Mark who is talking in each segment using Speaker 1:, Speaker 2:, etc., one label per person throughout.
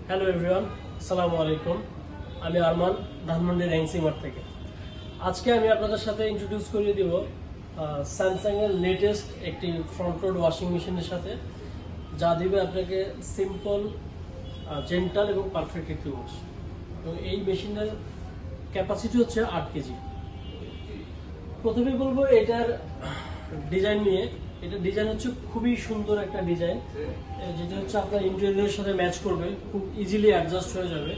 Speaker 1: Hello everyone, আসসালামু আলাইকুম। আমি আরমান, ধানমন্ডি র্যাংসি মার্ট থেকে। আজকে আমি আপনাদের সাথে ইন্ট্রোডিউস করিয়ে দিব স্যামসাং এর লেটেস্ট একটি ফ্রন্ট লোড ওয়াশিং মেশিনের সাথে, যা দিবে আপনাকে সিম্পল, জেন্টাল এবং পারফেক্ট একটি ওয়াশ। তো এই মেশিনের ক্যাপাসিটি হচ্ছে 8 কেজি। প্রথমেই বলবো এটার ডিজাইন নিয়ে। এটা ডিজাইন হচ্ছে খুবই সুন্দর একটা ডিজাইন, যেটা হচ্ছে আপনার ইন্টেরিয়রের সাথে ম্যাচ করবে, খুব ইজিলি অ্যাডজাস্ট হয়ে যাবে।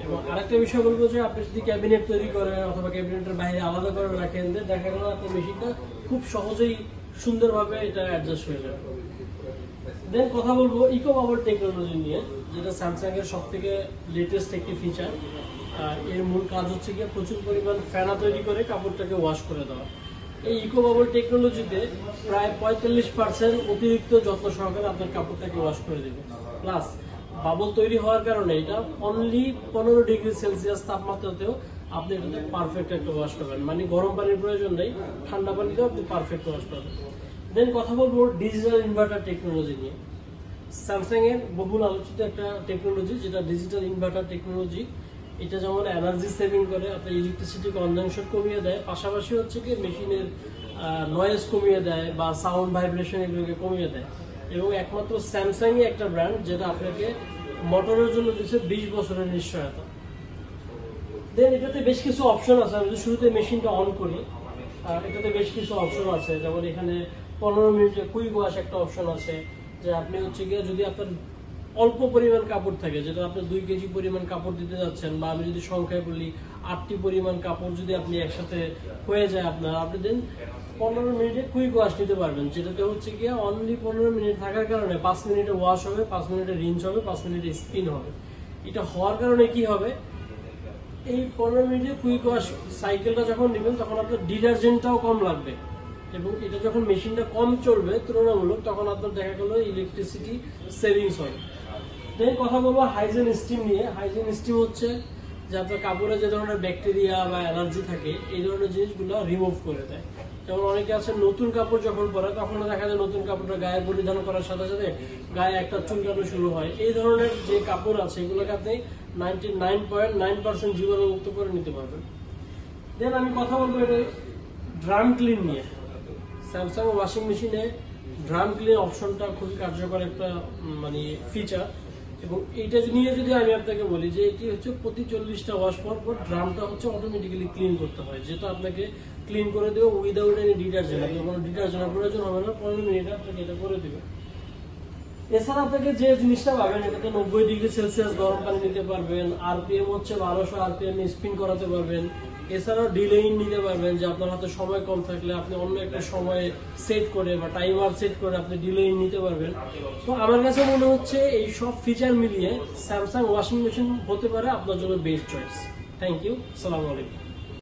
Speaker 1: এবং আরেকটা বিষয় বলবো যে আপনি যদি ক্যাবিনেট তৈরি করেন অথবা ক্যাবিনেটের বাইরে আলাদা করে রাখেন, দেখা গেল আপনার মেশিনটা খুব সহজেই সুন্দরভাবে এটা অ্যাডজাস্ট হয়ে যাবে। দেন কথা বলবো ইকো বাবল টেকনোলজি নিয়ে, যেটা স্যামসাং এর সব থেকে লেটেস্ট একটি ফিচার। এর মূল কাজ হচ্ছে গিয়ে প্রচুর পরিমাণ ফেনা তৈরি করে কাপড়টাকে ওয়াশ করে দেওয়া। এই ইকো বাবল টেকনোলজিতে প্রায় 45% অতিরিক্ত যত্ন সহকারে আপনার কাপড়টাকে ওয়াশ করে দেবে। প্লাস বাবল তৈরি হওয়ার কারণে এটা অনলি 15 ডিগ্রি সেলসিয়াস তাপমাত্রাতেও আপনি এটাতে পারফেক্ট একটা ওয়াশ করবেন। মানে গরম পানির প্রয়োজন নেই, ঠান্ডা পানিতেও আপনি পারফেক্ট ওয়াশ করবেন। দেন কথা বলবো ডিজিটাল ইনভার্টার টেকনোলজি নিয়ে। স্যামসাং এর বহুল আলোচিত একটা টেকনোলজি, যেটা ডিজিটাল ইনভার্টার টেকনোলজি। এটা যেমন এনার্জি সেভিং করে, আপনার ইলেকট্রিসিটি কনজাম্পশন কমিয়ে দেয়, পাশাপাশি হচ্ছে কি মেশিনের নয়েজ কমিয়ে দেয় বা সাউন্ড ভাইব্রেশন এগুলোকে কমিয়ে দেয়। এবং একমাত্র স্যামসাংই একটা ব্র্যান্ড যেটা আপনাকে মোটরের জন্য দিচ্ছে 20 বছরের নিশ্চয়তা। দেন এটাতে বেশ কিছু অপশন আছে। আমি যদি শুরুতে মেশিনটা অন করি, এটাতে বেশ কিছু অপশন আছে, যেমন এখানে 15 মিনিটে কুইক ওয়াশ একটা অপশন আছে। যে আপনি হচ্ছে গিয়ে যদি আপনার অল্প পরিমাণ কাপড় থাকে, যেটা আপনি 2 কেজি পরিমাণ কাপড় দিতে যাচ্ছেন, বা আমি যদি সংখ্যায় বলি 8টি পরিমাণ কাপড় যদি আপনি একসাথে হয়ে যায় আপনার, আপনি দেন 15 মিনিটে কুইক ওয়াশ নিতে পারবেন। যেটাতে হচ্ছে গিয়ে অনলি 15 মিনিট থাকার কারণে 5 মিনিটে ওয়াশ হবে, 5 মিনিটে রিন্স হবে, 5 মিনিটে স্পিন হবে। এটা হওয়ার কারণে কি হবে, এই 15 মিনিটে কুইক ওয়াশ সাইকেলটা যখন নেবেন তখন আপনার ডিটারজেন্টটাও কম লাগবে। এবং এটা যখন মেশিনটা কম চলবে তুলনামূলক, তখন আপনার দেখা গেল ইলেকট্রিসিটি সেভিংস হয়। দেন কথা বলবো হাইজেন স্টিম নিয়ে। হাইজেন স্টিম হচ্ছে যে আপনার কাপড়ে যে ধরনের ব্যাকটেরিয়া বা অ্যালার্জি থাকে, এই ধরনের জিনিসগুলো রিমুভ করে দেয়। যেমন অনেকে আছে নতুন কাপড় যখন পরে তখন দেখা যায় নতুন কাপড়টা গায়ে পরিধান করার সাথে সাথে গায়ে একটা চুলকানো শুরু হয়। এই ধরনের যে কাপড় আছে এগুলোকে আপনি 99.9% জীবাণুমুক্ত করে নিতে পারবেন। দেন আমি কথা বলবো এটা ড্রাম ক্লিন নিয়ে। স্যামসাং ওয়াশিং মেশিনে ড্রাম ক্লিন অপশনটা খুবই কার্যকর একটা ফিচার। এবং এইটা নিয়ে যদি আমি আপনাকে বলি যে এটি হচ্ছে প্রতি 40টা ওয়াশ পর ড্রামটা হচ্ছে অটোমেটিক্যালি ক্লিন করতে হয়, যেটা আপনাকে ক্লিন করে দেবে উইদাউট এনি ডিটারজেন্ট। আপনার কোনো ডিটারজেন্টের প্রয়োজন হবে না, 15 মিনিটে আপনাকে এটা করে দেবে। এছাড়া আপনাকে যে জিনিসটা পাবেন, এটাতে 90 ডিগ্রি সেলসিয়াস গরম পানি নিতে পারবেন, আরপিএম হচ্ছে 1200 আরপিএম স্পিন করাতে পারবেন। এছাড়াও ডিলেইন নিতে পারবেন, যে আপনার হাতে সময় কম থাকলে আপনি অন্য একটা সময় সেট করে বা টাইমার সেট করে আপনি ডিলেইন নিতে পারবেন। তো আমার কাছে মনে হচ্ছে এই সব ফিচার মিলিয়ে স্যামসাং ওয়াশিং মেশিন হতে পারে আপনার জন্য বেস্ট চয়েস। থ্যাংক ইউ, আসসালামু আলাইকুম।